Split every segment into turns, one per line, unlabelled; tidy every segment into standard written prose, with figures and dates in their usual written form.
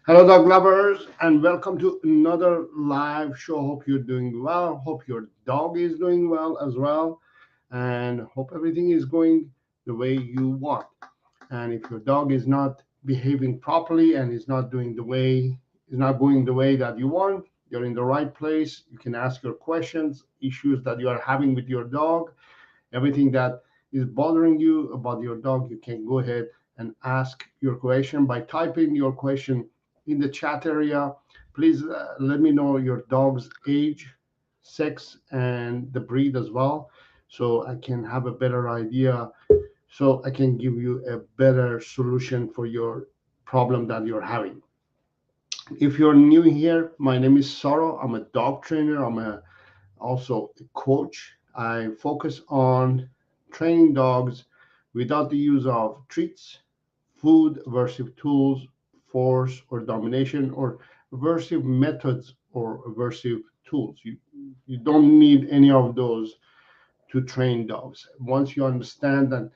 Hello, dog lovers, and welcome to another live show. Hope you're doing well. Hope your dog is doing well as well, and hope everything is going the way you want. And if your dog is not behaving properly and is not going the way that you want, you're in the right place. You can ask your questions, issues that you are having with your dog, everything that is bothering you about your dog. You can go ahead and ask your question by typing your question in the chat area. Please let me know your dog's age, sex, and the breed as well, so I can have a better idea, so I can give you a better solution for your problem that you're having. If you're new here, my name is Saro. I'm a dog trainer. Also a coach. I focus on training dogs without the use of treats, food, aversive tools, force or domination, or aversive methods or aversive tools. You don't need any of those to train dogs. Once you understand and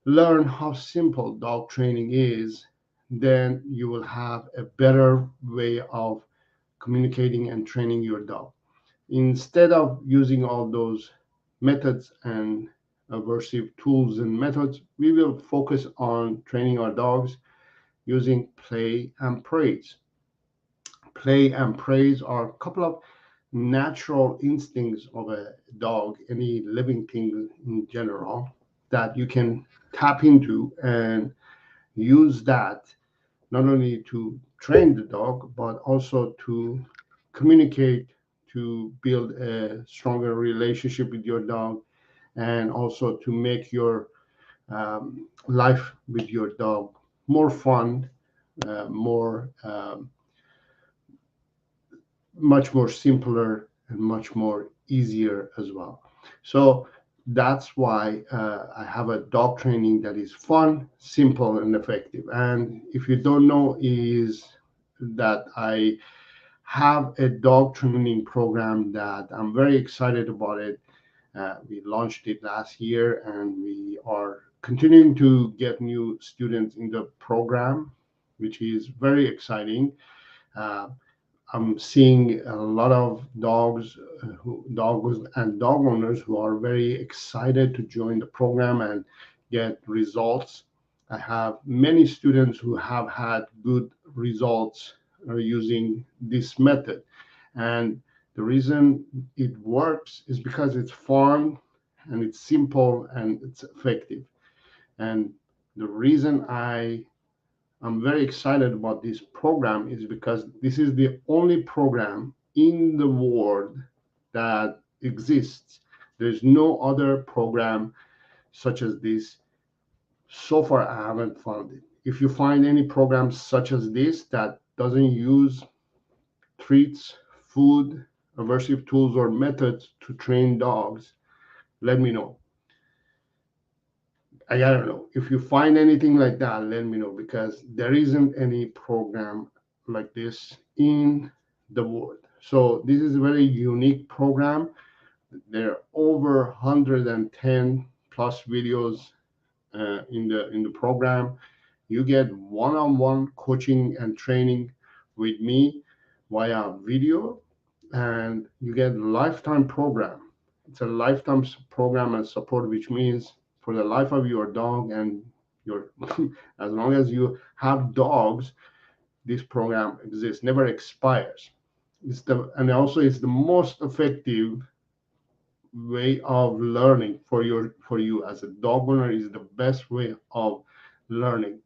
learn how simple dog training is, then you will have a better way of communicating and training your dog. Instead of using all those methods and aversive tools and methods, we will focus on training our dogs using play and praise. Play and praise are a couple of natural instincts of a dog, any living thing in general, that you can tap into and use that not only to train the dog, but also to communicate, to build a stronger relationship with your dog, and also to make your life with your dog more fun, more much more simpler and much more easier as well. So that's why I have a dog training that is fun, simple, and effective. And if you don't know, is that I have a dog training program that I'm very excited about it. We launched it last year, and we are continuing to get new students in the program, which is very exciting. Uh, I'm seeing a lot of dogs and dog owners who are very excited to join the program and get results. I have many students who have had good results using this method. And the reason it works is because it's fun and it's simple and it's effective. And the reason I'm very excited about this program is because this is the only program in the world that exists. There's no other program such as this. So far, I haven't found it. If you find any program such as this that doesn't use treats, food, aversive tools, or methods to train dogs, let me know. I don't know. If you find anything like that, let me know, because there isn't any program like this in the world. So this is a very unique program. There are over 110 plus videos in the program. You get one-on-one coaching and training with me via video, and you get lifetime program. It's a lifetime program and support, which means for the life of your dog and your as long as you have dogs, this program exists, never expires. And also it's the most effective way of learning for you as a dog owner. Is the best way of learning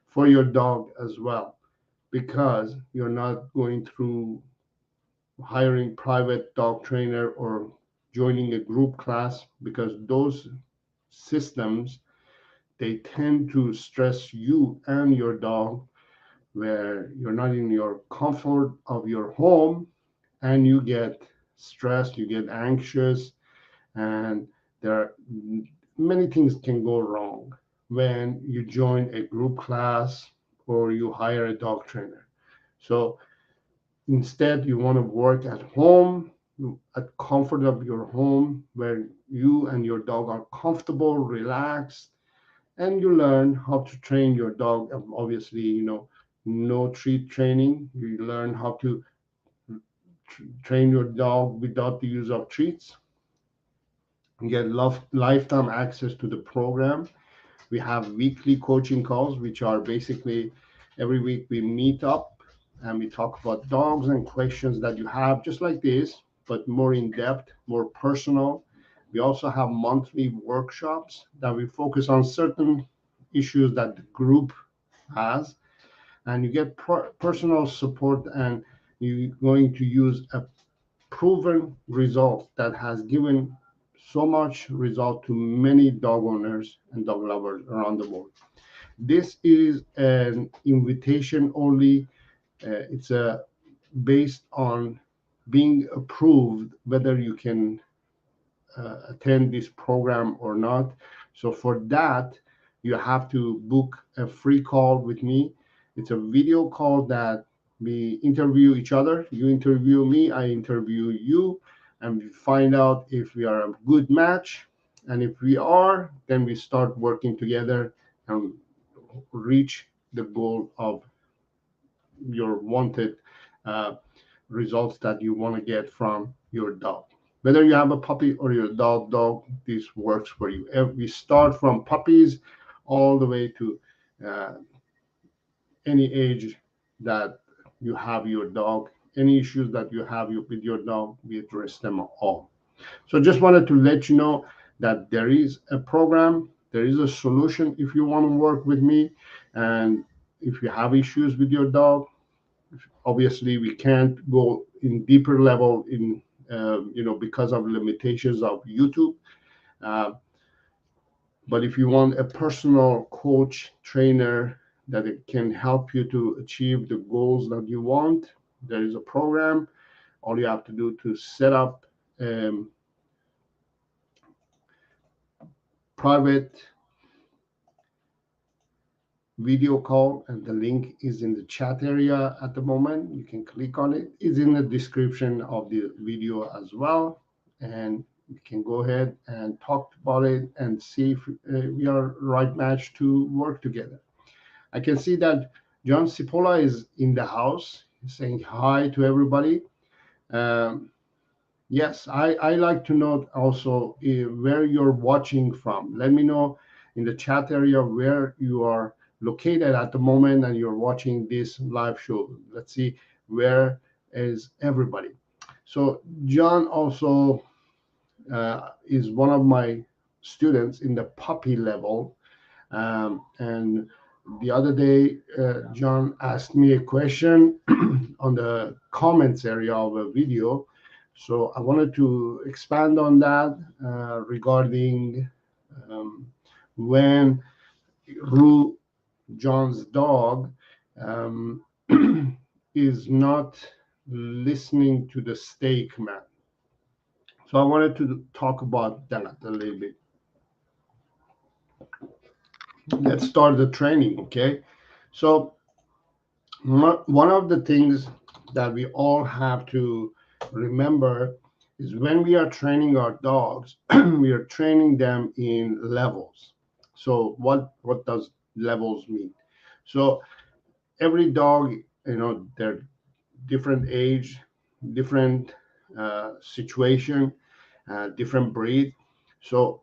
for your dog as well, because you're not going through hiring private dog trainer or joining a group class, because those systems, they tend to stress you and your dog, where you're not in your comfort of your home, and you get stressed, you get anxious, and There are many things can go wrong when you join a group class or you hire a dog trainer. So instead, you want to work at home, at comfort of your home, where you and your dog are comfortable, relaxed, and you learn how to train your dog. Obviously, no treat training. You learn how to train your dog without the use of treats. You get lifetime access to the program. We have weekly coaching calls, which are basically every week we meet up and we talk about dogs and questions that you have, just like this, but more in depth, more personal. We also have monthly workshops that we focus on certain issues that the group has, and you get personal support, and you're going to use a proven result that has given so much result to many dog owners and dog lovers around the world. This is an invitation only. It's based on being approved whether you can attend this program or not. So for that, you have to book a free call with me. It's a video call that we interview each other. You interview me, I interview you, and we find out if we are a good match. And if we are, then we start working together and reach the goal of your wanted uh, results that you want to get from your dog. Whether you have a puppy or your dog, this works for you. We start from puppies all the way to uh, any age that you have your dog. Any issues that you have with your dog, we address them all. So just wanted to let you know that there is a program, there is a solution if you want to work with me. And if you have issues with your dog, obviously we can't go in deeper level in because of limitations of YouTube. Uh, but if you want a personal coach trainer that it can help you to achieve the goals that you want, there is a program. All you have to do to set up private video call, and the link is in the chat area at the moment. You can click on it. It's in the description of the video as well, and you can go ahead and talk about it and see if we are right match to work together. I can see that John Cipolla is in the house. He's saying hi to everybody. um, Yes, I like to know also where you're watching from. Let me know in the chat area where you are located at the moment and you're watching this live show. Let's see, where is everybody? So John also is one of my students in the puppy level. And the other day, John asked me a question on the comments area of a video. So I wanted to expand on that regarding um, when Rue, John's dog, um, is not listening to the stay command. So I wanted to talk about that a little bit. Let's start the training, okay? So one of the things that we all have to remember is when we are training our dogs, we are training them in levels. So what does levels mean? So every dog, they're different age, different situation, different breed. So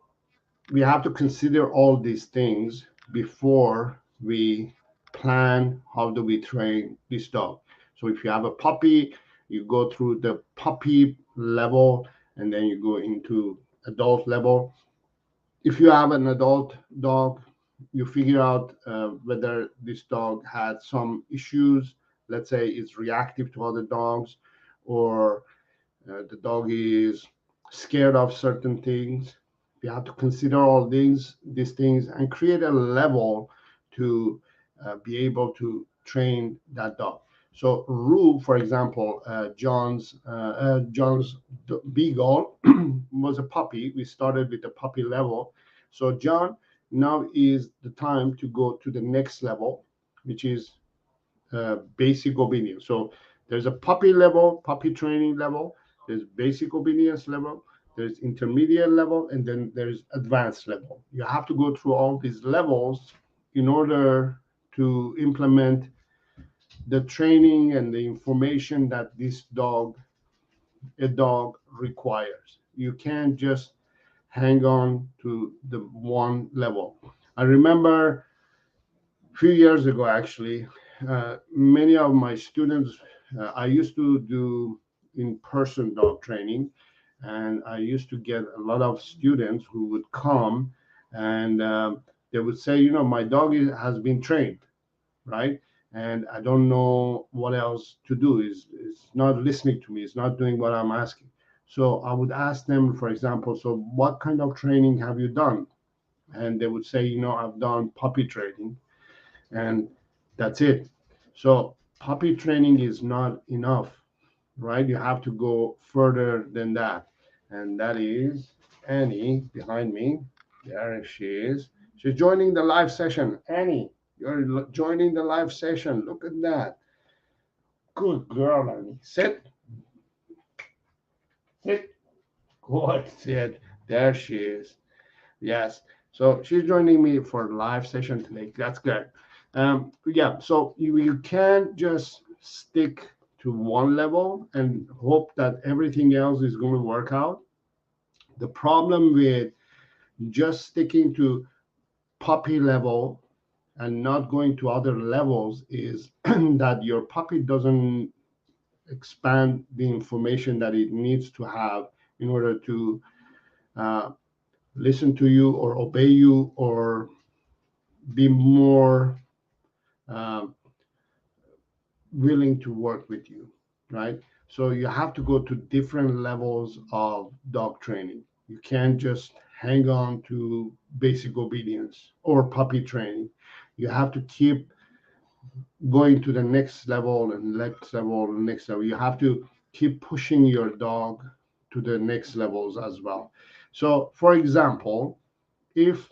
we have to consider all these things before we plan how do we train this dog. So if you have a puppy, you go through the puppy level and then you go into adult level. If you have an adult dog, you figure out whether this dog had some issues. Let's say it's reactive to other dogs, or the dog is scared of certain things. You have to consider all these things and create a level to be able to train that dog. So Rue, for example, John's beagle was a puppy. We started with the puppy level. So John, now is the time to go to the next level, which is basic obedience. So there's a puppy level, puppy training level, there's basic obedience level, there's intermediate level, and then there's advanced level. You have to go through all these levels in order to implement the training and the information that a dog requires. You can't just hang on to the one level. I remember few years ago, actually, many of my students, I used to do in-person dog training, and I used to get a lot of students who would come and they would say, my dog has been trained, right? And I don't know what else to do. It's not listening to me. It's not doing what I'm asking. So I would ask them, for example, so what kind of training have you done? And they would say, I've done puppy training, and that's it. So puppy training is not enough, right? You have to go further than that. And that is Annie behind me. There she is. She's joining the live session. Annie, you're joining the live session. Look at that. Good girl, Annie. Sit. Sit. Good. Sit. There she is. Yes. So she's joining me for live session today. That's good. Yeah. So you can't just stick to one level and hope that everything else is going to work out. The problem with just sticking to puppy level and not going to other levels is that your puppy doesn't expand the information that it needs to have in order to uh, listen to you or obey you or be more um, willing to work with you, right? So you have to go to different levels of dog training. You can't just hang on to basic obedience or puppy training. You have to keep going to the next level and next level and next level. You have to keep pushing your dog to the next levels as well. So, for example, if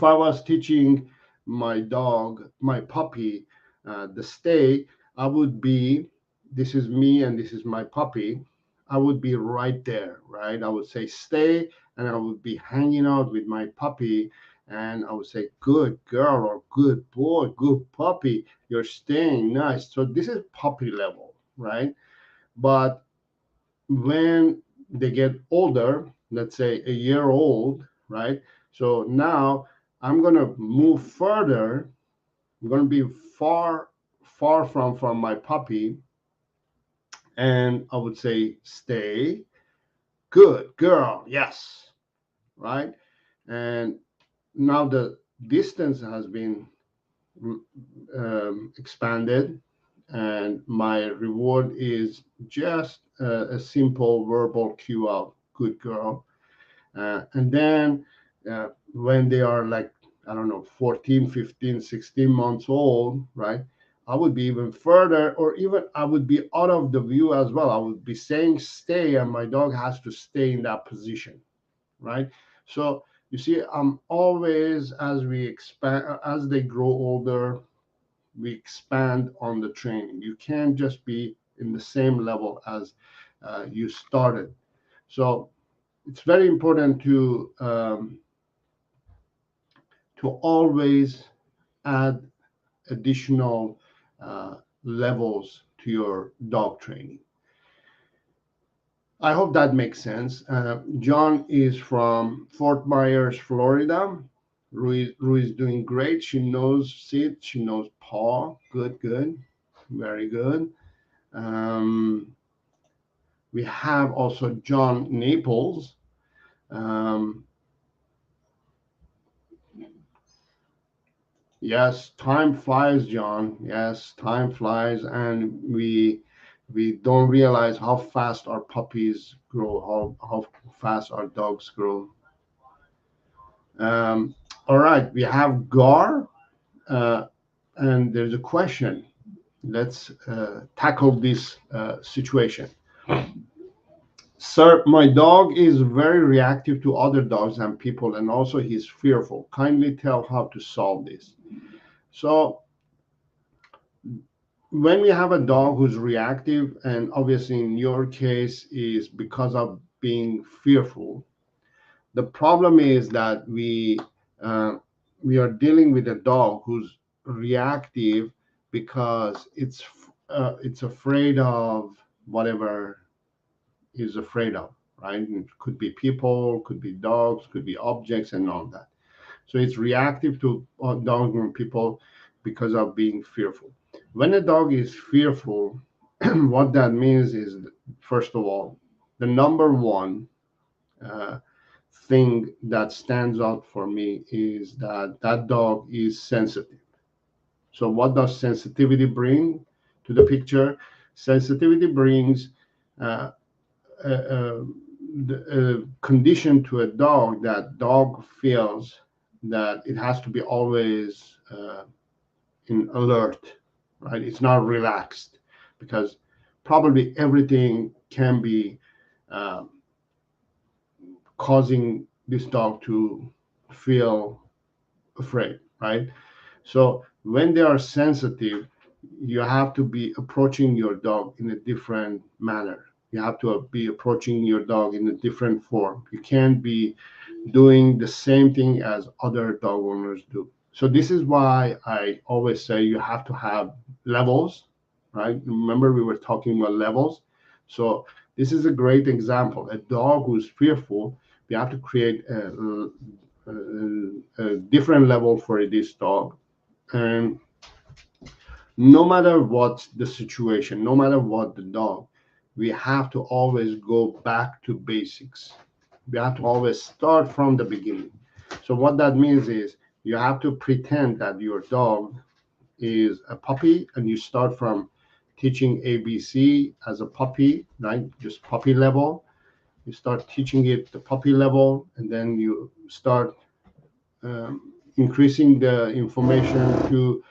I was teaching my dog, my puppy, the stay, I would be, this is me and this is my puppy. I would be right there, right? I would say stay, and I would be hanging out with my puppy, and I would say, good girl or good boy, good puppy, you're staying nice. So this is puppy level, right? But when they get older, let's say a year old, right? So now I'm going to move further. I'm going to be far from my puppy, and I would say stay, good girl, yes, right? And now the distance has been expanded, and my reward is just a simple verbal cue out, good girl. And then when they are like, I don't know, 14, 15, 16 months old, right? I would be even further, or even I would be out of the view as well. I would be saying stay, and my dog has to stay in that position, right? So you see, I'm always, as we expand, as they grow older, we expand on the training. You can't just be in the same level as you started. So it's very important to always add additional levels to your dog training. I hope that makes sense. John is from Fort Myers, Florida. Rui is doing great. She knows sit, she knows paw. Good, good, very good. Um, we have also John Naples. Um, Yes, time flies, John. Yes, time flies, and we don't realize how fast our puppies grow, how fast our dogs grow. Um, all right, we have Gar, uh, and there's a question. let's tackle this situation. Sir, my dog is very reactive to other dogs and people, and also he's fearful. Kindly tell how to solve this. So, when we have a dog who's reactive, and obviously in your case is because of being fearful, the problem is that uh, we are dealing with a dog who's reactive because it's afraid of whatever is afraid of, right? It could be people, could be dogs, could be objects, and all that. So it's reactive to dogs and people because of being fearful. When a dog is fearful, what that means is, first of all, the number one uh, thing that stands out for me is that that dog is sensitive. So, what does sensitivity bring to the picture? Sensitivity brings uh, a, a condition to a dog that dog feels that it has to be always in alert, right? It's not relaxed because probably everything can be uh, causing this dog to feel afraid, right? So when they are sensitive, you have to be approaching your dog in a different manner. You have to be approaching your dog in a different form. You can't be doing the same thing as other dog owners do. So this is why I always say you have to have levels, right? Remember we were talking about levels. So this is a great example. A dog who's fearful, we have to create a different level for this dog. And no matter what the situation, no matter what the dog, we have to always go back to basics. We have to always start from the beginning. So what that means is you have to pretend that your dog is a puppy and you start from teaching ABC as a puppy, right? Just puppy level. You start teaching it the puppy level, and then you start increasing the information to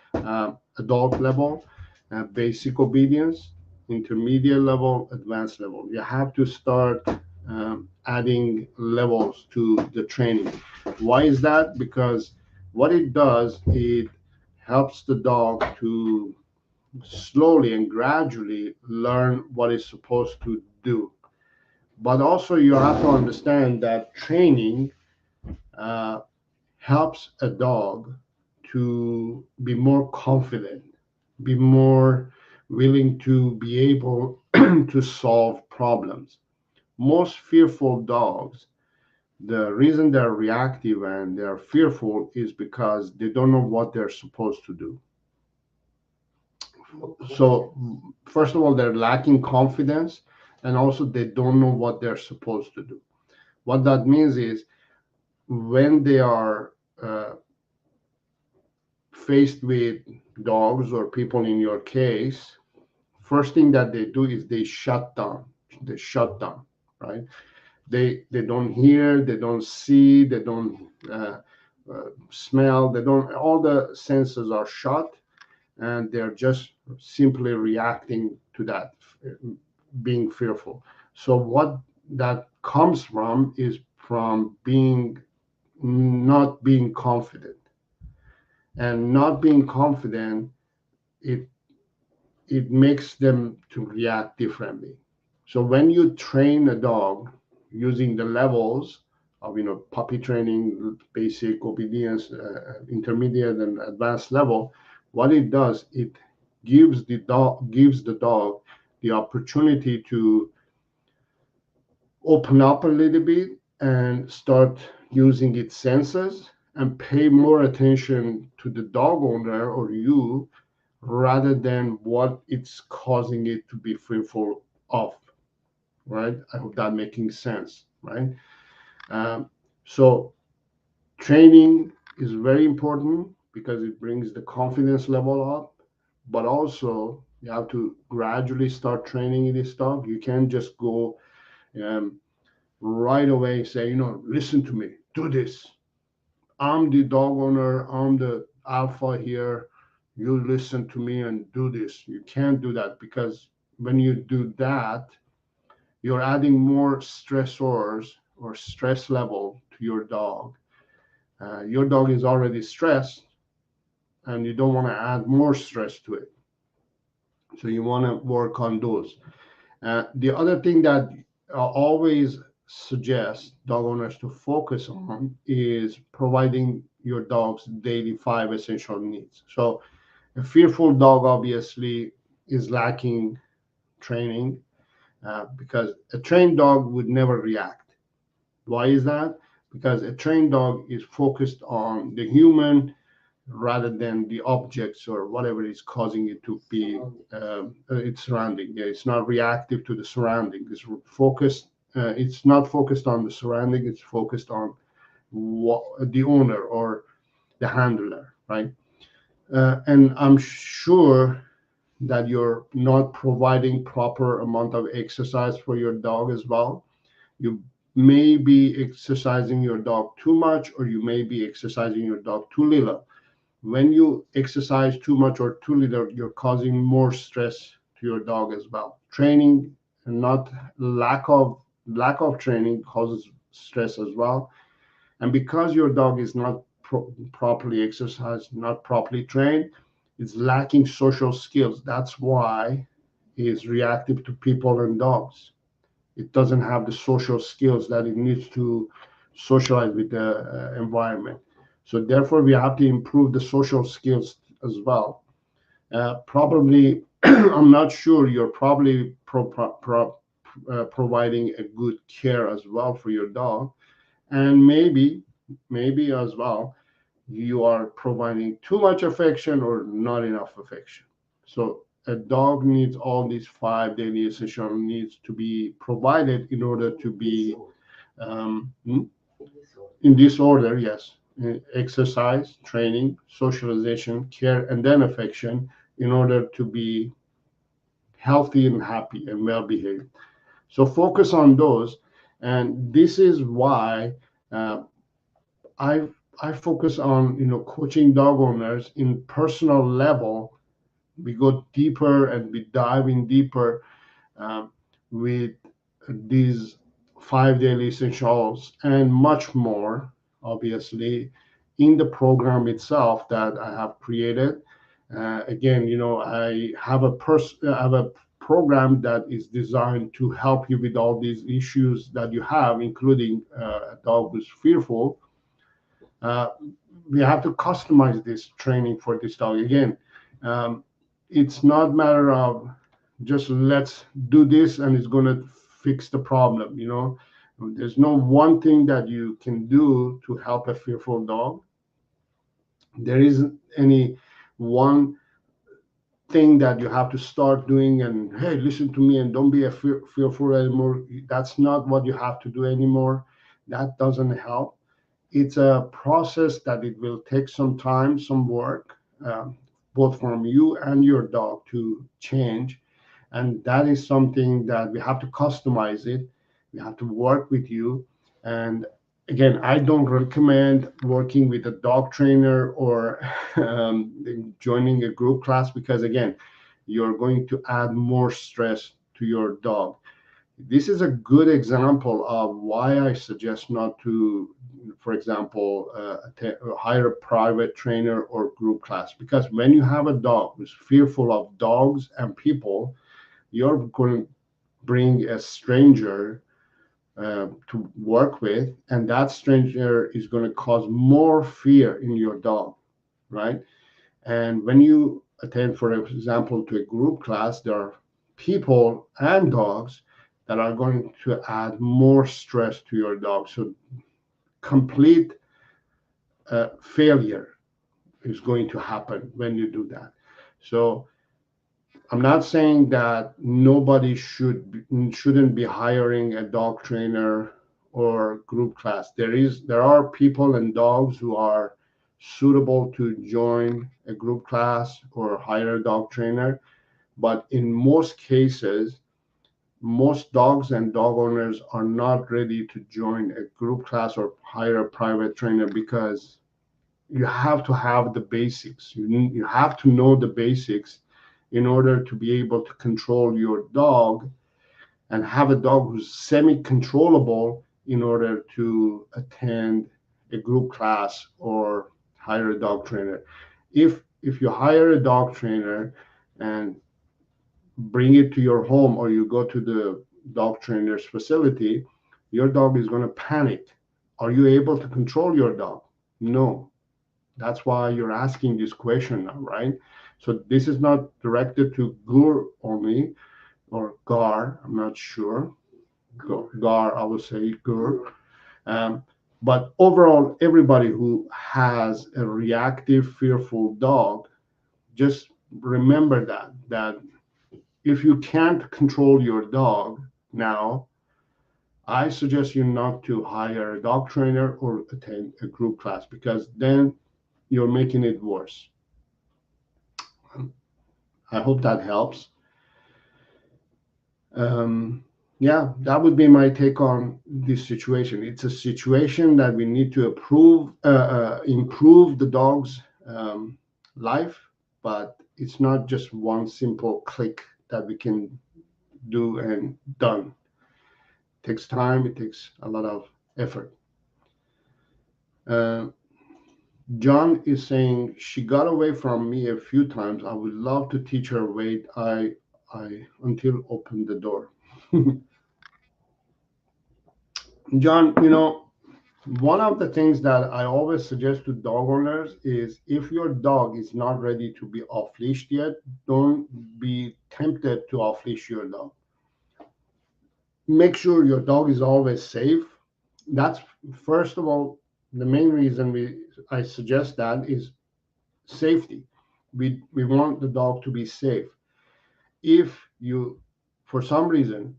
adult level, basic obedience, intermediate level, advanced level. You have to start adding levels to the training. Why is that? Because what it does, it helps the dog to slowly and gradually learn what it's supposed to do. But also, you have to understand that training uh, helps a dog to be more confident, be more willing to be able to solve problems. Most fearful dogs, the reason they're reactive and they're fearful is because they don't know what they're supposed to do. So, first of all, they're lacking confidence, and also they don't know what they're supposed to do. What that means is when they are faced with dogs or people in your case, first thing that they do is they shut down. They shut down, right? They don't hear, they don't see, they don't smell, they don't. All the senses are shut, and they're just simply reacting to that, being fearful. So what that comes from is from being not being confident, and not being confident, it it makes them to react differently. So when you train a dog using the levels of puppy training, basic obedience, intermediate and advanced level, what it does, it gives the dog the opportunity to open up a little bit and start using its senses and pay more attention to the dog owner or you rather than what it's causing it to be fearful of, right? I hope that making sense, right? Um, so training is very important because it brings the confidence level up, but also you have to gradually start training this dog. You can't just go um, right away say, listen to me, do this. I'm the dog owner. I'm the alpha here. you listen to me and do this. You can't do that, because when you do that, you're adding more stressors or stress level to your dog. Your dog is already stressed, and you don't want to add more stress to it. So you want to work on those. The other thing that I always suggest dog owners to focus on is providing your dog's daily five essential needs. So a fearful dog obviously is lacking training, because a trained dog would never react. Why is that? Because a trained dog is focused on the human rather than the objects or whatever is causing it to be its surrounding. Yeah, it's not reactive to the surrounding. It's focused. It's not focused on the surrounding. It's focused on the owner or the handler, right? And I'm sure that you're not providing proper amount of exercise for your dog as well. You may be exercising your dog too much, or you may be exercising your dog too little. When you exercise too much or too little, you're causing more stress to your dog as well. Training and not lack of training causes stress as well. And because your dog is not properly exercised, not properly trained, it's lacking social skills. That's why it's reactive to people and dogs. It doesn't have the social skills that it needs to socialize with the environment. So therefore, we have to improve the social skills as well. Probably, I'm not sure, you're probably providing a good care as well for your dog, and maybe as well you are providing too much affection or not enough affection. So a dog needs all these five daily essential needs to be provided in order to be in this order, yes. Exercise, training, socialization, care, and then affection, in order to be healthy and happy and well behaved. So focus on those, and this is why uh, I I focus on coaching dog owners in personal level. We go deeper and we dive in deeper um, with these five daily essentials and much more, obviously, in the program itself that I have created. Again, I have a program that is designed to help you with all these issues that you have, including a dog who's fearful. uh, we have to customize this training for this dog. Again, um, it's not matter of just let's do this and it's going to fix the problem. There's no one thing that you can do to help a fearful dog. There isn't any one thing that you have to start doing and hey, listen to me and don't be a fearful anymore. That's not what you have to do anymore. That doesn't help. It's a process that it will take some time, some work, both from you and your dog to change. And that is something that we have to customize it. We have to work with you. And again, I don't recommend working with a dog trainer or joining a group class, because again, you're going to add more stress to your dog. This is a good example of why I suggest not to, for example, hire a private trainer or group class. Because when you have a dog who's fearful of dogs and people, you're going to bring a stranger to work with, and that stranger is going to cause more fear in your dog, right? And when you attend, for example, to a group class, there are people and dogs that are going to add more stress to your dog. So complete failure is going to happen when you do that. So I'm not saying that nobody shouldn't be hiring a dog trainer or group class. There are people and dogs who are suitable to join a group class or hire a dog trainer, but in most cases, most dogs and dog owners are not ready to join a group class or hire a private trainer, because you have to have the basics. You have to know the basics in order to be able to control your dog and have a dog who's semi-controllable in order to attend a group class or hire a dog trainer. If you hire a dog trainer and bring it to your home, or you go to the dog trainer's facility, your dog is going to panic. Are you able to control your dog? No. That's why you're asking this question now, right? So this is not directed to Gur only, or Gar, I'm not sure. Gar, I would say Gur. Um, but overall, everybody who has a reactive, fearful dog, just remember that if you can't control your dog now, I suggest you not to hire a dog trainer or attend a group class, because then you're making it worse. I hope that helps. Um, yeah, that would be my take on this situation. It's a situation that we need to improve the dog's life, but it's not just one simple click that we can do and done. It takes time, it takes a lot of effort. Uh, John is saying she got away from me a few times. I would love to teach her wait. I until open the door. John, one of the things that I always suggest to dog owners is, if your dog is not ready to be off leashed yet, don't be tempted to off leash your dog. Make sure your dog is always safe. That's, first of all, the main reason I suggest that is safety. We want the dog to be safe. If you, for some reason,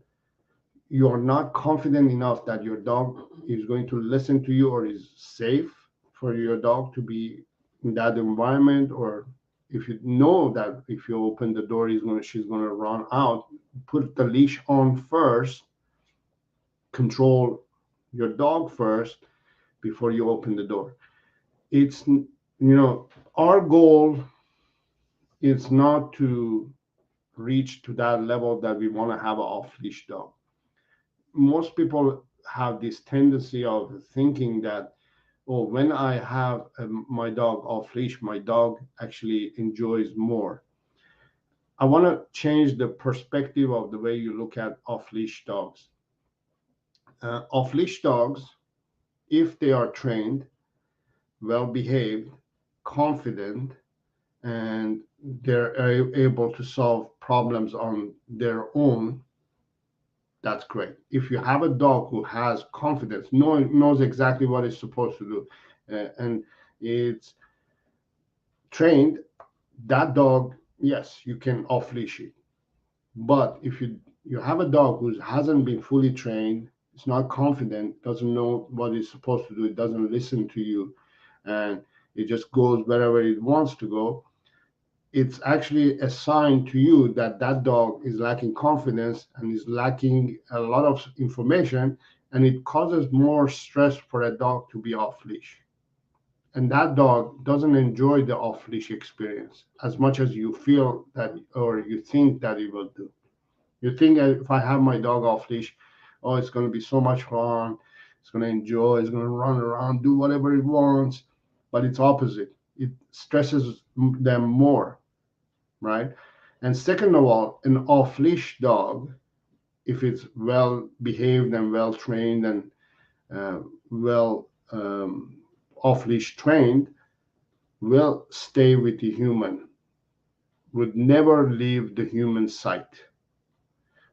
you are not confident enough that your dog is going to listen to you or is safe for your dog to be in that environment, or if you know that if you open the door she's going to run out, put the leash on first, control your dog first before you open the door. It's, our goal is not to reach to that level that we want to have an off leash dog. Most people have this tendency of thinking that, oh, when I have my dog off leash, my dog actually enjoys more. I want to change the perspective of the way you look at off leash dogs. Off leash dogs, if they are trained, well behaved, confident, and they're able to solve problems on their own, that's great. If you have a dog who has confidence, knows exactly what it's supposed to do, and it's trained, that dog, yes, you can off leash it. But if you have a dog who hasn't been fully trained, it's not confident, doesn't know what it's supposed to do, it doesn't listen to you, and it just goes wherever it wants to go, it's actually a sign to you that that dog is lacking confidence and is lacking a lot of information, and it causes more stress for a dog to be off leash. And that dog doesn't enjoy the off leash experience as much as you feel that, or you think that it will do. You think, if I have my dog off leash, oh, it's going to be so much fun. It's going to enjoy. It's going to run around, do whatever it wants. But it's opposite. It stresses them more, right? And second of all, an off leash dog, if it's well behaved and well trained and well off leash trained, will stay with the human, would never leave the human sight.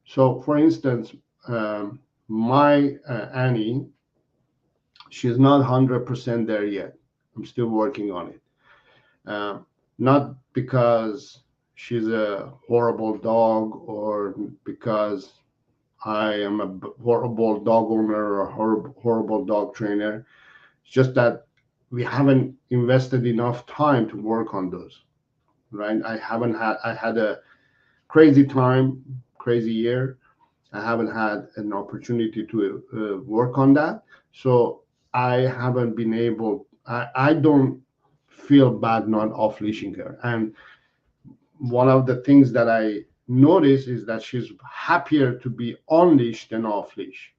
So, for instance, my Annie, she's not 100% there yet. I'm still working on it. Not because she's a horrible dog or because I am a horrible dog owner or horrible dog trainer. It's just that we haven't invested enough time to work on those, right? I had a crazy time, crazy year. I haven't had an opportunity to work on that. So I haven't been able, I don't feel bad not off leashing her. And one of the things that I notice is that she's happier to be on leash than off leash.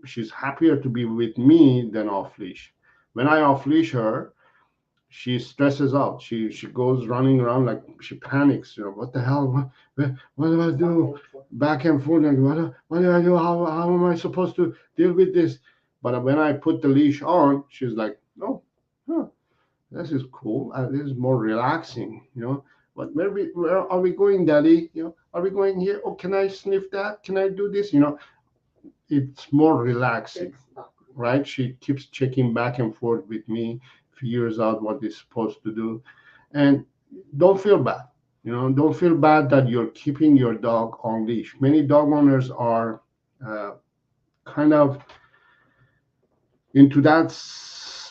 She's happier to be with me than off leash. When I off leash her, she stresses out. She goes running around like she panics. You know, what the hell? What do I do? Back and forth. Like, what do I do? How am I supposed to deal with this? But when I put the leash on, she's like, oh, huh, this is cool. This is more relaxing. You know, but where are we going, Daddy? You know, are we going here? Oh, can I sniff that? Can I do this? You know, it's more relaxing, right? She keeps checking back and forth with me, figures out what he's supposed to do, and don't feel bad. You know, don't feel bad that you're keeping your dog on leash. Many dog owners are uh, kind of into that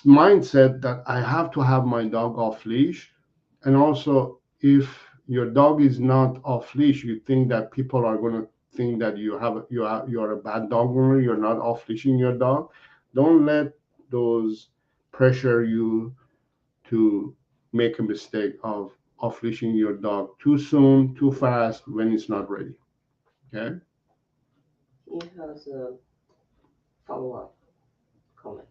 mindset that I have to have my dog off leash, and also if your dog is not off leash, you think that people are going to think that you're a bad dog owner. You're not off leashing your dog. Don't let those pressure you to make a mistake of off leashing your dog too soon, too fast when it's not ready. Okay.
He has a follow-up comment.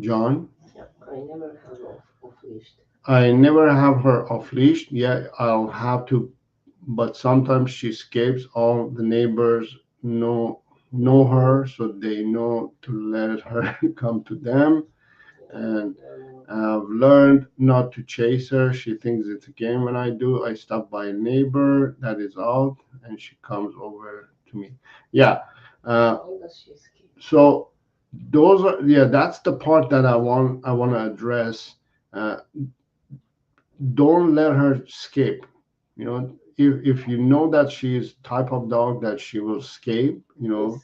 John,
Yeah, I never have off-leashed.
I never have her off leash. Yeah, I'll have to, but sometimes she escapes. All the neighbors know her, so they know to let her come to them. And I've learned not to chase her. She thinks it's a game. When I do, I stop by a neighbor that is out, and she comes over to me. Yeah.
How does she escape?
So those are, yeah. That's the part that I want to address. Uh, don't let her escape. You know, if you know that she is type of dog that she will escape, you know,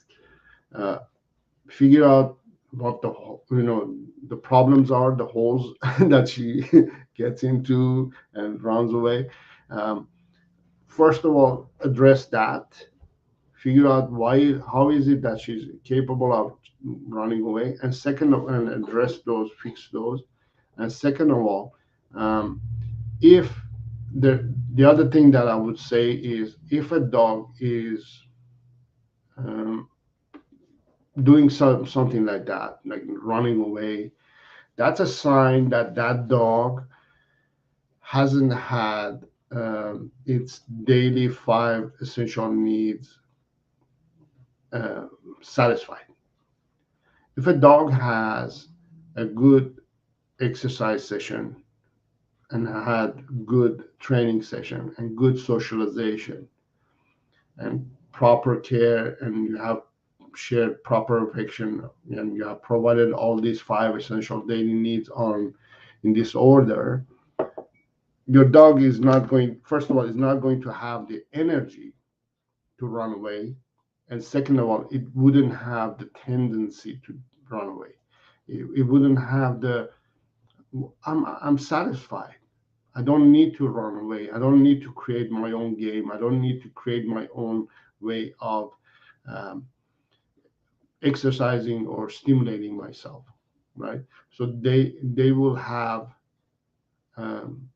uh, figure out what the problems are, the holes that she gets into and runs away. Um, First of all, address that. Figure out why. How is it that she's capable of running away? And second, and address those, fix those. And second of all, um, if the other thing that I would say is if a dog is um, doing something like that, like running away, that's a sign that that dog hasn't had its daily five essential needs uh, satisfied. If a dog has a good exercise session and had good training session and good socialization and proper care, and you have shared proper affection, and you have provided all these five essential daily needs on in this order, your dog is not going, first of all, is not going to have the energy to run away, and second of all, it wouldn't have the tendency to run away. It wouldn't have the I'm satisfied. I don't need to run away. I don't need to create my own game. I don't need to create my own way of um, exercising or stimulating myself, right? So they will have um,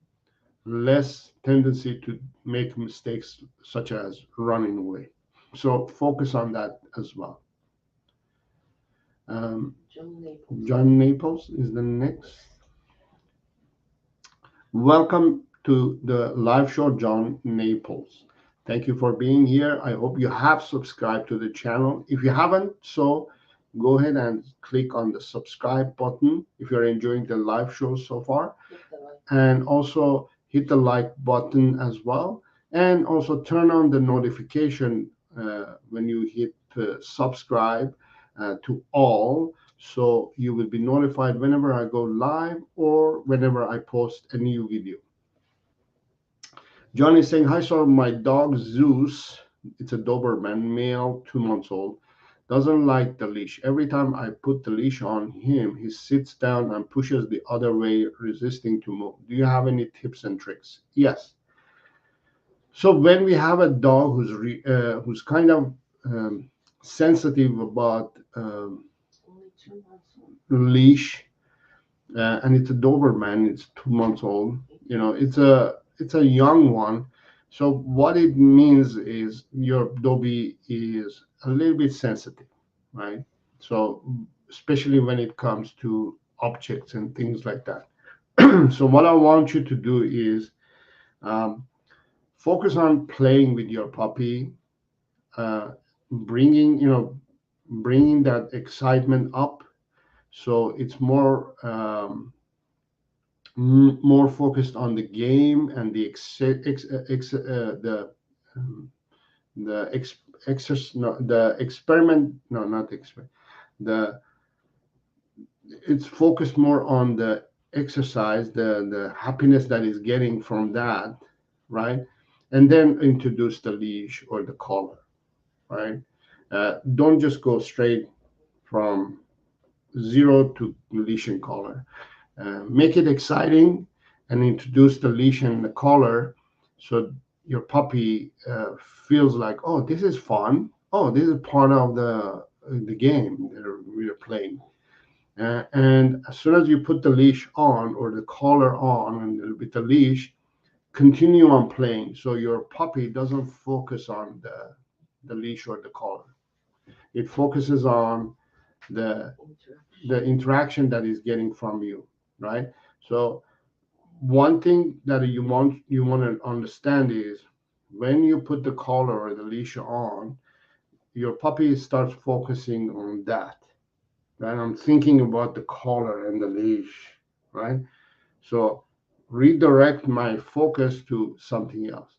less tendency to make mistakes such as running away. So focus on that as well. Um,
John Naples.
John Naples is the next. Welcome to the live show, John Naples. Thank you for being here. I hope you have subscribed to the channel. If you haven't, so go ahead and click on the subscribe button if you're enjoying the live show so far. And also hit the like button as well. And also turn on the notification when you hit subscribe to all, so you will be notified whenever I go live or whenever I post a new video. John is saying, hi, sir. My dog Zeus, it's a Doberman, male, 2 months old, doesn't like the leash. Every time I put the leash on him, he sits down and pushes the other way, resisting to move. Do you have any tips and tricks? Yes. So when we have a dog who's kind of sensitive about leash, and it's a Doberman. It's 2 months old. You know, it's a young one. So what it means is your Dobby is a little bit sensitive, right? So especially when it comes to objects and things like that. So what I want you to do is um, focus on playing with your puppy, uh, bringing bringing that excitement up. So it's more focused on the game and um, the no, the experiment, no, not the experiment, the it's focused more on the exercise, the happiness that is getting from that, right? And then introduce the leash or the collar, right? Don't just go straight from zero to leash and collar. Make it exciting and introduce the leash and the collar so your puppy feels like, oh, this is fun. Oh, this is part of the game that we are playing. And as soon as you put the leash on or the collar on and with the leash, continue on playing so your puppy doesn't focus on the leash or the collar. It focuses on the the
Interaction.
interaction that is getting from you, right? So one thing that you want to understand is when you put the collar or the leash on, your puppy starts focusing on that, right? I'm thinking about the collar and the leash, right? So redirect my focus to something else.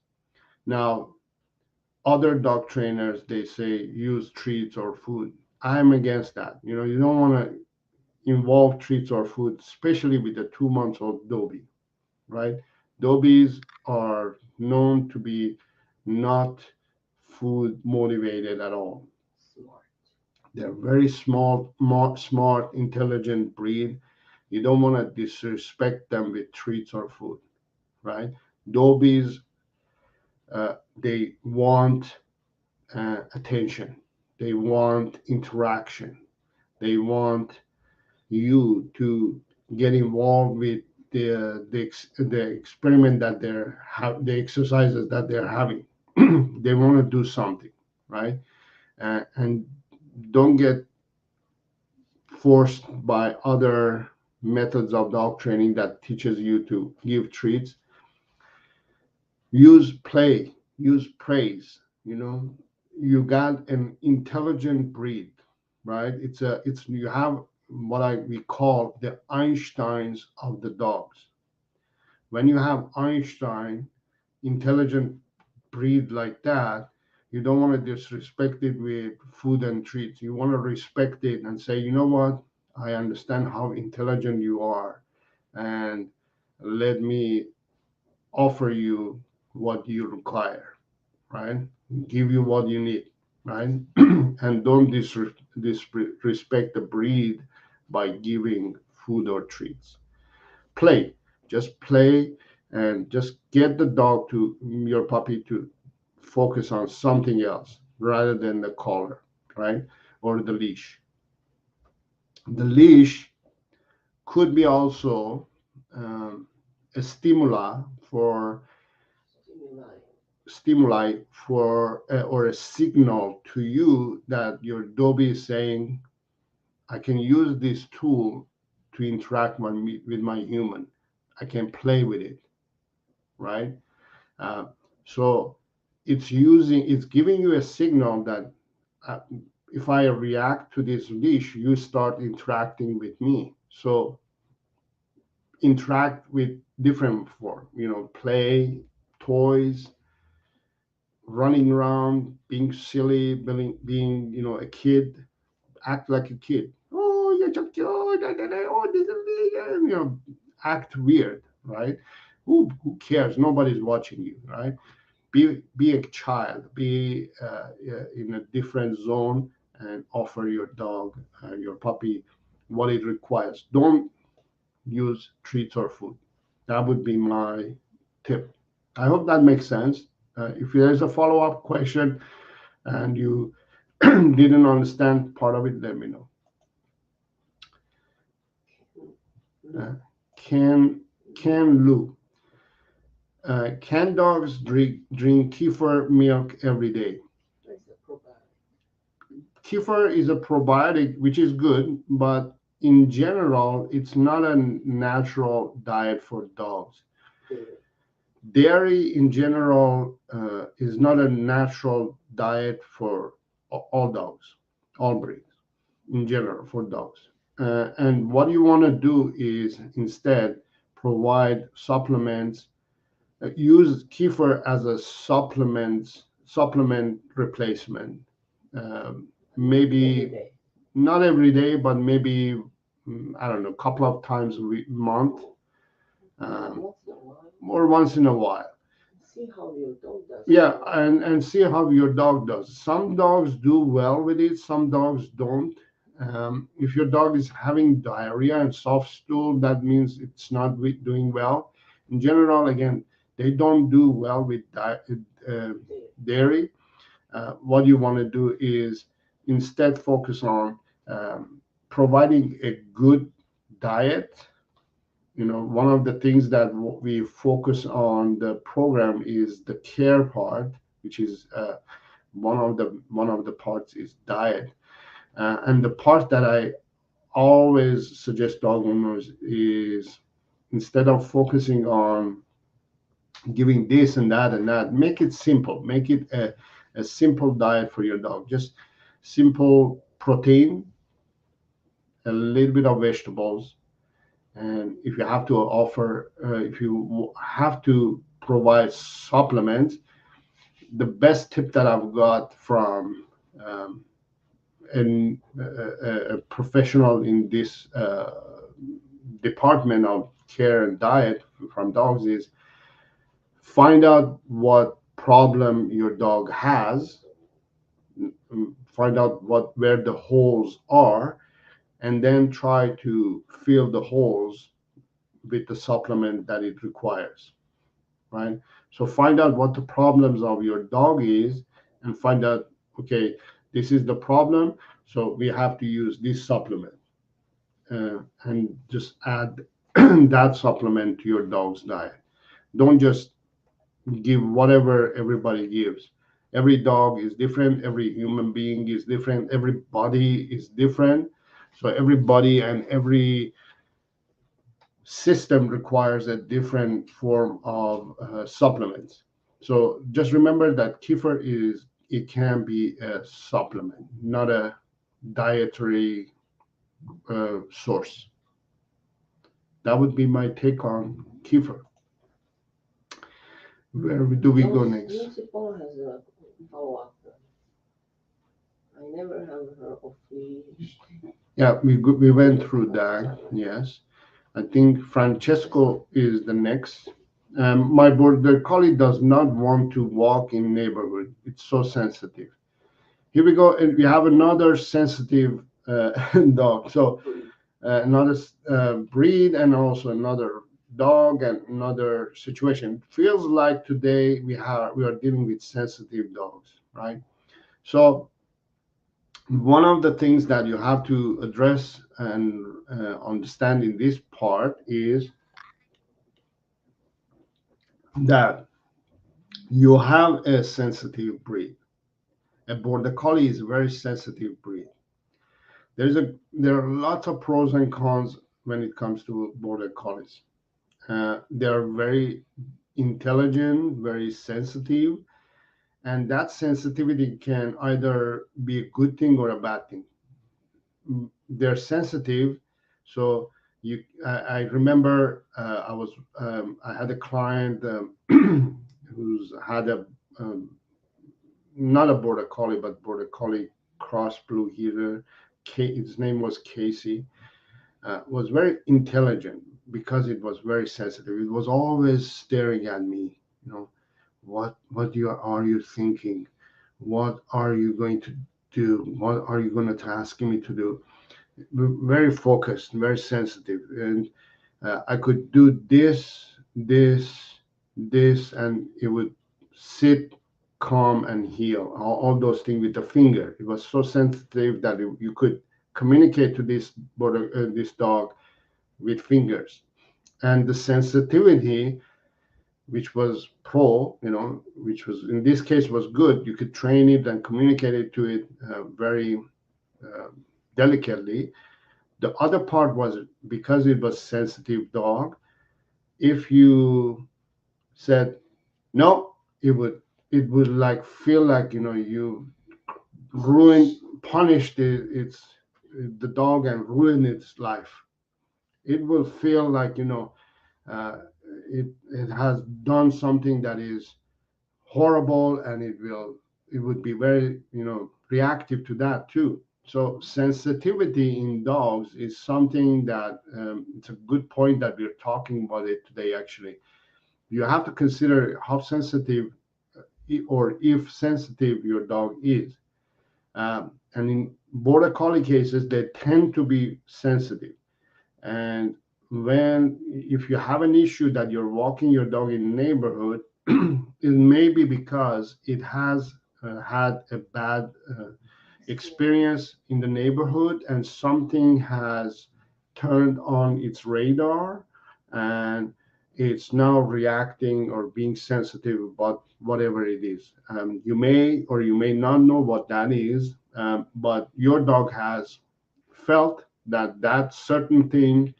Now, other dog trainers they say use treats or food. I'm against that. You don't want to involve treats or food, especially with a 2 months old Dobie, right? Dobies are known to be not food motivated at all.
Smart.
They're very smart, intelligent breed. You don't want to disrespect them with treats or food, right? Dobies, they want attention. They want interaction. They want you to get involved with the experiment that the exercises that they're having. They want to do something, right? And don't get forced by other methods of dog training that teaches you to give treats. Use play, use praise. You got an intelligent breed, right? It's you have what we call the Einsteins of the dogs. When you have Einstein intelligent breed like that, you don't want to disrespect it with food and treats. You want to respect it and say, you know what, I understand how intelligent you are, and let me offer you what you require, right? Give you what you need, right? And don't disrespect the breed by giving food or treats. Play, just play, and just get the dog to your puppy to focus on something else rather than the collar, right? Or the leash. The leash could be also um, a
Stimuli.
stimuli for or a signal to you that your Dobby is saying, I can use this tool to interact with my human. I can play with it, right? Uh, so it's giving you a signal that uh, if I react to this leash, you start interacting with me. So interact with different form, play, toys, running around, being silly, being a kid, act like a kid. Oh, you're so cute. Oh, this is me. Act weird, right? Who cares? Nobody's watching you, right? Be a child. Be in a different zone and offer your dog, your puppy, what it requires. Don't use treats or food. That would be my tip. I hope that makes sense. If there's a follow up question and you didn't understand part of it, let me know. Uh, can can Lou. Can dogs drink kefir milk every day?
That's the probiotic.
Kefir is a probiotic, which is good, but in general, it's not a natural diet for dogs.
Dairy.
Dairy, in general, is not a natural diet for all dogs, all breeds, in general, for dogs. And what you want to do is instead provide supplements. Use kefir as a supplement replacement.
Not every
Maybe
day.
not every day, but maybe I don't know, a couple of times a month, um,
Once in a while.
or once in a while.
See how your dog does it.
Yeah, and see how your dog does. Some dogs do well with it, some dogs don't. If your dog is having diarrhea and soft stool, that means it's not doing well. In general, again, they don't do well with uh,
Dairy.
dairy. What you want to do is instead focus on providing a good diet. One of the things that we focus on the program is the care part, which is one of the parts is diet. And the part that I always suggest dog owners is instead of focusing on giving this and that, make it simple. Make it a simple diet for your dog. Just simple protein, a little bit of vegetables, and if you have to provide supplements, the best tip that I've got from um, a professional in this department of care and diet from dogs is find out what problem your dog has, find out where the holes are, and then try to fill the holes with the supplement that it requires, right? So find out what the problems of your dog is and find out, okay, this is the problem, so we have to use this supplement, and just add that supplement to your dog's diet. Don't just give whatever everybody gives. Every dog is different, every human being is different, every body is different. So everybody and every system requires a different form of supplements. So just remember that kefir it can be a supplement, not a dietary source. That would be my take on kefir. Where do we go next?
Municipal has a follow-up. I never have heard of leash.
Yeah, we went through that. Yes, I think Francesco is the next. My border collie does not want to walk in neighborhood. It's so sensitive. Here we go, and we have another sensitive dog. So another breed, and also another dog, and another situation. Feels like today we are dealing with sensitive dogs, right? So one of the things that you have to address and understand in this part is that you have a sensitive breed. A border collie is a very sensitive breed. There are lots of pros and cons when it comes to border collies. They are very intelligent, very sensitive, and that sensitivity can either be a good thing or a bad thing. They're sensitive, so I remember I had a client who's had a um, not a border collie but border collie cross blue heeler. His name was Casey. Was very intelligent because it was very sensitive. It was always staring at me. You know, are you thinking? What are you going to do? What are you going to ask me to do? Very focused, very sensitive, and I could do this, and it would sit, calm, and heal. All those things with the finger. It was so sensitive that you could communicate to this dog with fingers. And the sensitivity, which was pro, which was in this case was good. You could train it and communicate it to it very uh, delicately. The other part was because it was sensitive dog. If you said no, it would like feel like you ruin punished the dog and ruin its life. It will feel like uh, it has done something that is horrible, and it would be very reactive to that too. So sensitivity in dogs is something that it's a good point that we're talking about it today. Actually, you have to consider how sensitive or if sensitive your dog is. And in border collie cases, they tend to be sensitive. And when if you have an issue that you're walking your dog in the neighborhood, it may be because it has had a bad experience in the neighborhood, and something has turned on its radar, and it's now reacting or being sensitive about whatever it is. You may or you may not know what that is, but your dog has felt that that certain thing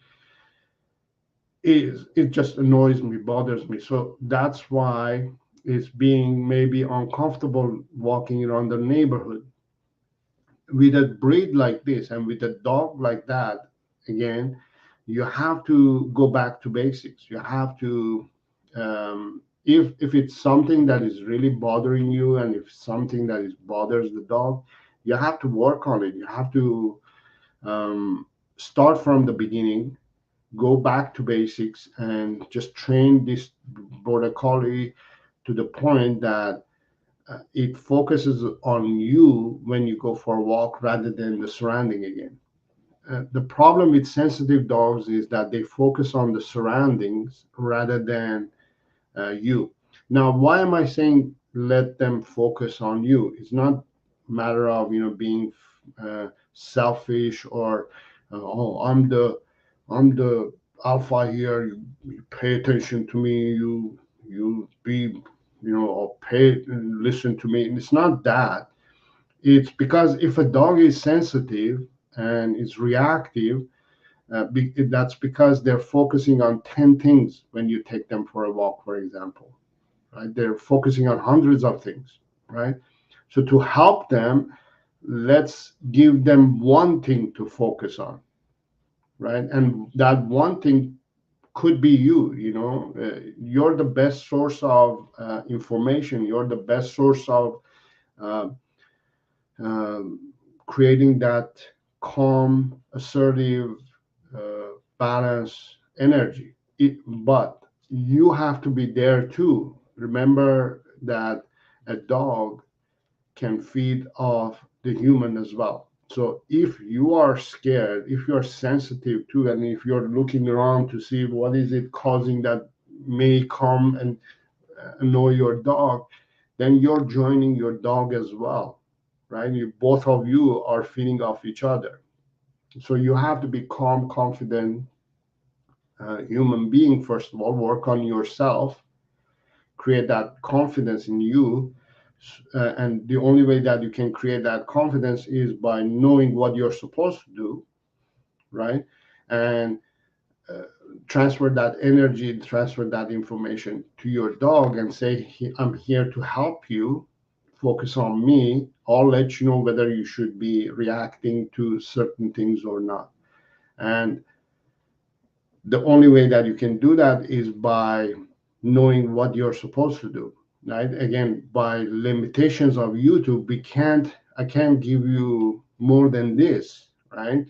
is it just annoys me, bothers me. So that's why it's being maybe uncomfortable walking around the neighborhood. With a breed like this and with a dog like that, again, you have to go back to basics. You have to, if it's something that is really bothering you, and if something that is bothers the dog, you have to work on it. You have to start from the beginning, go back to basics, and just train this border collie to the point that it focuses on you when you go for a walk rather than the surrounding again. The problem with sensitive dogs is that they focus on the surroundings rather than you. Now, why am I saying let them focus on you? It's not a matter of being selfish or oh, I'm the alpha here. You pay attention to me. You be or pay listen to me. It's not that. It's because if a dog is sensitive and is reactive, that's because they're focusing on 10 things when you take them for a walk, for example, right? They're focusing on hundreds of things, right? So to help them, let's give them one thing to focus on, right? And that one thing could be you're the best source of information. You're the best source of uh, creating that calm, assertive, balanced energy. But you have to be there too. Remember that a dog can feed off the human as well. So if you are scared, if you're sensitive to, and if you're looking around to see what is it causing that may come and annoy your dog, then you're joining your dog as well, right? Both of you are feeding off each other. So you have to be calm, confident human being. First of all, work on yourself, create that confidence in you. And the only way that you can create that confidence is by knowing what you're supposed to do, right? And uh, transfer that energy, transfer that information to your dog and say, I'm here to help you. Focus on me. I'll let you know whether you should be reacting to certain things or not. And the only way that you can do that is by knowing what you're supposed to do, right? Again, by limitations of YouTube, I can't give you more than this, right?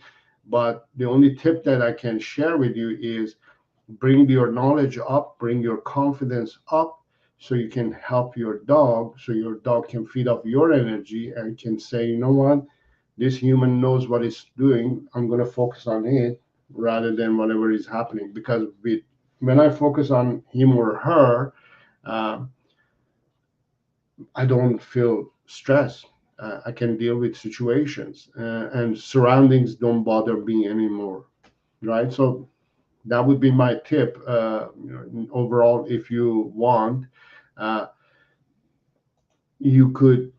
But the only tip that I can share with you is bring your knowledge up, bring your confidence up, so you can help your dog, so your dog can feed off your energy and can say, you know what, this human knows what it's doing. I'm going to focus on it rather than whatever is happening. Because when I focus on him or her, uh, I don't feel stress. I can deal with situations, and surroundings don't bother me anymore, right? So That would be my tip. Overall, if you want, uh, you could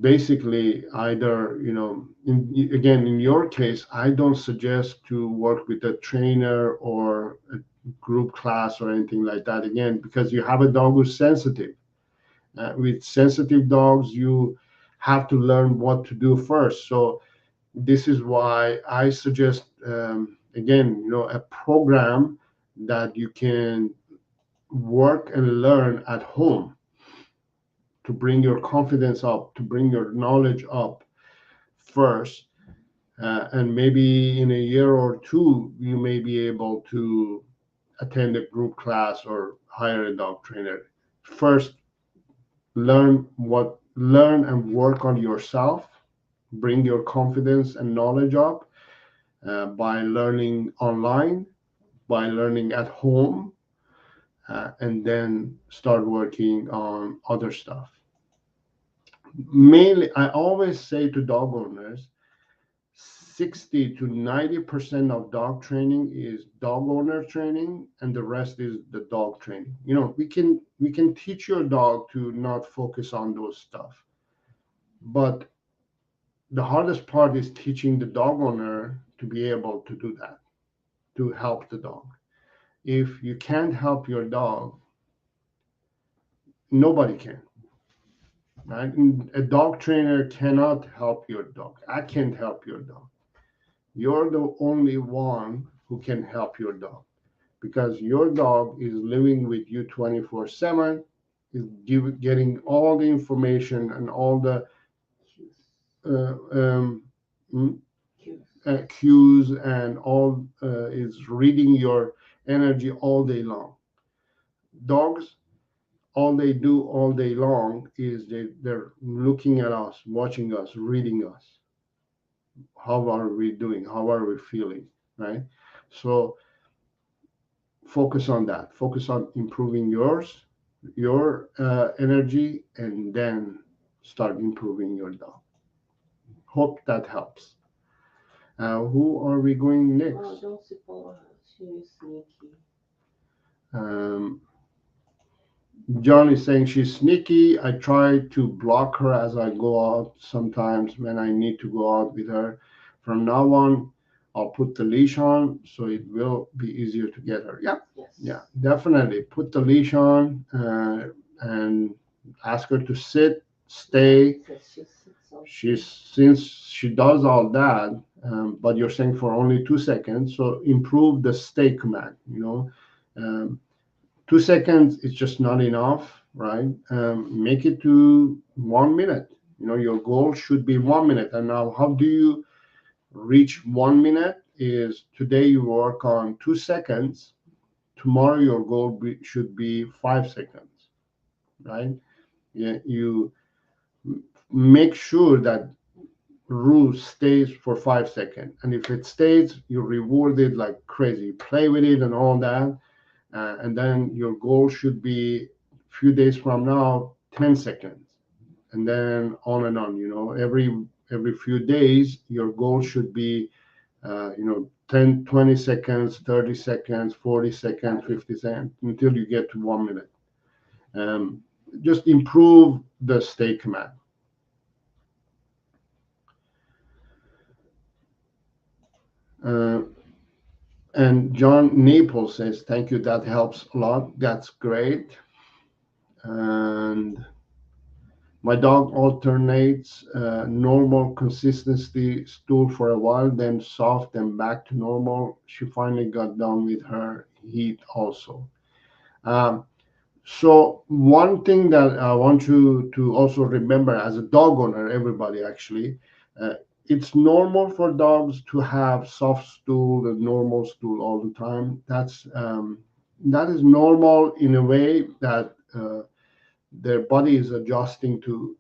basically either, again, in your case, I don't suggest to work with a trainer or a group class or anything like that, again, because you have a dog who's sensitive. With sensitive dogs, you have to learn what to do first. So this is why I suggest, again, a program that you can work and learn at home to bring your confidence up, to bring your knowledge up first. And maybe in a year or two, you may be able to attend a group class or hire a dog trainer. First, learn and work on yourself, bring your confidence and knowledge up by learning online, by learning at home, and then start working on other stuff. Mainly, I always say to dog owners, 60 to 90% of dog training is dog owner training, and the rest is the dog training. We can teach your dog to not focus on those stuff, but the hardest part is teaching the dog owner to be able to do that, to help the dog. If you can't help your dog, nobody can, right? And a dog trainer cannot help your dog. I can't help your dog. You're the only one who can help your dog, because your dog is living with you 24/7, is getting all the information and all the
Cues.
uh, um, mm,
Cues.
cues, and all is reading your energy all day long. Dogs, all they do all day long is they're looking at us, watching us, reading us. How are we doing? How are we feeling? Right? So focus on that. Focus on improving your energy, and then start improving your dog. Hope that helps. Who are we going
Oh,
next?
don't support her. She is sneaky.
Um, John is saying she's sneaky. I try to block her as I go out sometimes when I need to go out with her. From now on, I'll put the leash on so it will be easier to get her. Yeah, yeah,
Yes.
definitely. Put the leash on and ask her to sit,
Yeah,
stay.
it says she sits on
She's
me.
since she does all that, but you're saying for only 2 seconds, so improve the stay command. Um, 2 seconds is just not enough, right? Make it to 1 minute. Your goal should be 1 minute. And now, how do you reach 1 minute? Is today you work on 2 seconds. Tomorrow your goal should be 5 seconds, right? Yeah, you make sure that rule stays for 5 seconds, and if it stays, you reward it like crazy. Play with it and all that, and then your goal should be a few days from now 10 seconds, and then on and on. Every few days your goal should be 10, 20 seconds, 30 seconds, 40 seconds, 50 seconds, until you get to 1 minute. um, just improve the stay command. uh, and John Naples says thank you, that helps a lot, that's great. And my dog alternates normal consistency stool for a while, then soft, then back to normal. She finally got done with her heat also. Um, so one thing that I want you to also remember as a dog owner, everybody actually, uh, it's normal for dogs to have soft stool and normal stool all the time. That is normal in a way that their body is adjusting to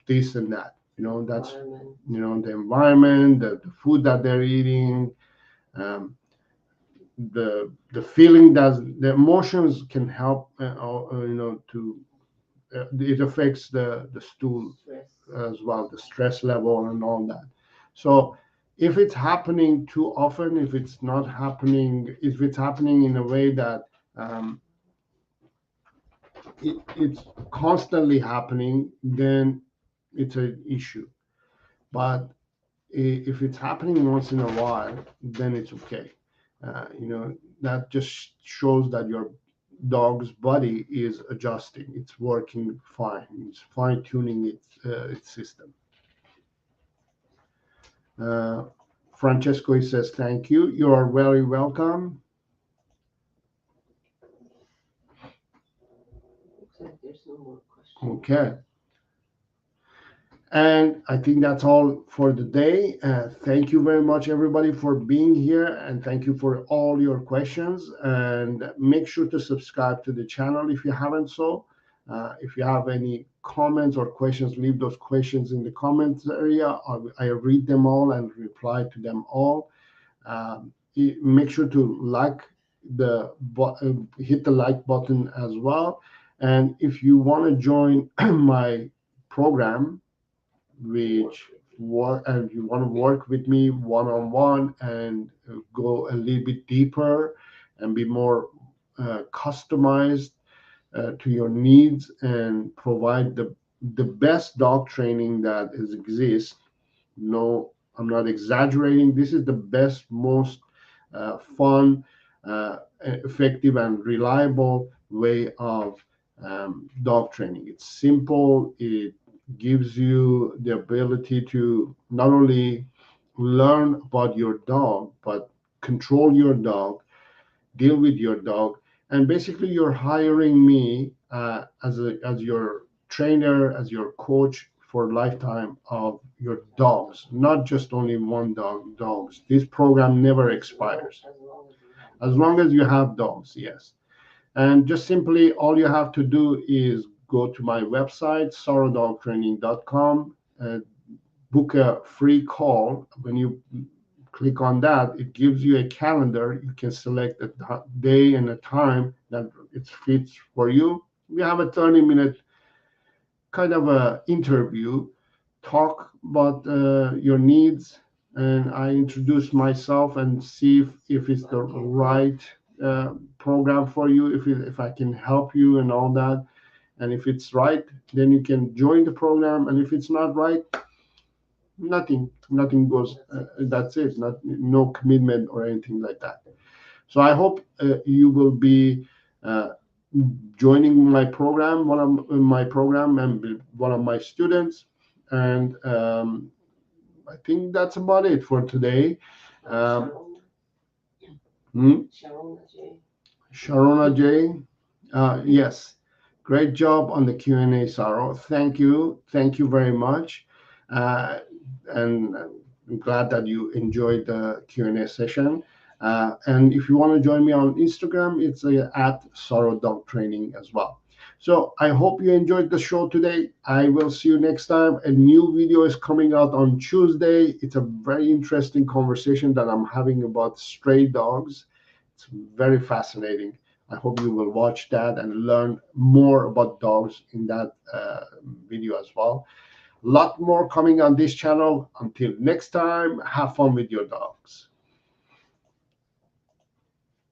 this and that. That's
Environment.
the environment, the food that they're eating, um, the feeling that the emotions can help. To it affects the stool
Stress.
as well, the stress level and all that. So If it's happening too often, if it's happening in a way that um, it's constantly happening, then it's an issue. But if it's happening once in a while, then it's okay. That just shows that your dog's body is adjusting. It's working fine. It's fine tuning its system. Uh, Francesco says, thank you. You are very welcome.
Looks like there's no more questions.
Okay. And I think that's all for the day. Thank you very much, everybody, for being here. And thank you for all your questions. And make sure to subscribe to the channel if you haven't so. If you have any comments or questions, leave those questions in the comments area. I read them all and reply to them all. Make sure to hit the like button as well. And if you want to join my program, which work and you want to work with me one-on-one and go a little bit deeper and be more customized to your needs and provide the best dog training that exists. No, I'm not exaggerating. This is the best, most fun, effective, and reliable way of dog training. It's simple. It gives you the ability to not only learn about your dog, but control your dog, deal with your dog, and basically you're hiring me as your trainer, as your coach for lifetime of your dogs, not just only one dogs. This program never expires as long as you have dogs. Yes. And just simply all you have to do is go to my website, sarodogtraining.com, and book a free call. When you click on that, it gives you a calendar. You can select a day and a time that it fits for you. We have a 30-minute kind of a interview, talk about your needs, and I introduce myself and see if it's the right program for you, if I can help you and all that. And if it's right, then you can join the program. And if it's not right, nothing goes. That's it. No commitment or anything like that. So I hope you will be uh, joining my program, and be one of my students. And I think that's about it for today. Um, Sharona J. Yes, great job on the Q&A, Saro. Thank you very much. And I'm glad that you enjoyed the Q&A session. And if you want to join me on Instagram, it's at Saro Dog Training as well. So I hope you enjoyed the show today. I will see you next time. A new video is coming out on Tuesday. It's a very interesting conversation that I'm having about stray dogs. It's very fascinating. I hope you will watch that and learn more about dogs in that video as well. A lot more coming on this channel. Until next time, have fun with your dogs.